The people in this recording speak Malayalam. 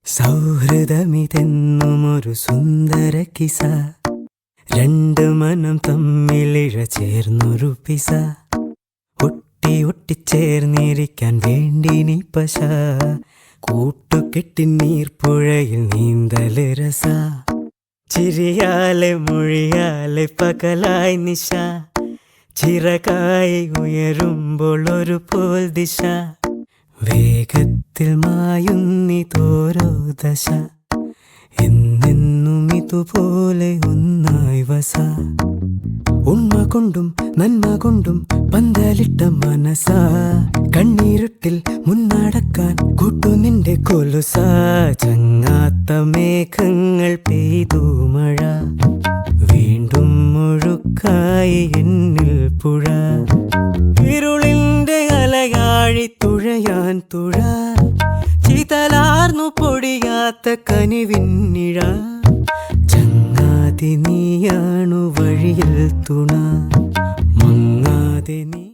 സൗഹൃദമിതെന്നുമൊരു സുന്ദര കിസ, രണ്ട് മനം തമ്മിലിഴ ചേർന്നൊരു പിസ, ഒട്ടി ഒട്ടിച്ചേർന്നിരിക്കാൻ വേണ്ടി നീ പശ, കൂട്ടുകെട്ടി നീർപ്പുഴയിൽ നീന്തല് രസ, ചിരിയാലെ മൊഴിയാലെ പകലായി നിശ, ചിറകായി ഉയരുമ്പോൾ ഒരു പോൽ ദിശ, വേഗത്തിൽ മായുന്നിതോരോ ദശ, എന്നെന്നും ഇതുപോലെ ഒന്നായി വസ, ഉണ്മ കൊണ്ടും നന്മ കൊണ്ടും പന്തലിട്ട മനസ, കണ്ണീരുട്ടിൽ മുന്നടക്കാൻ കൂട്ടു നിന്റെ കൊലുസ, ചങ്ങാത്ത മേഘങ്ങൾ പെയ്തു മഴ, വീണ്ടും മുഴുക്കായി എന്നിൽ പുഴ, ഇരുളിന്റെ അലയാഴി തുഴയാൻ തുഴ, ചിതലാർന്നു പൊടിയാത്ത കനിവിന്നിഴ, ചങ്ങാതി നീയാണു വഴിയിൽ തുണ, മങ്ങാതെ നീ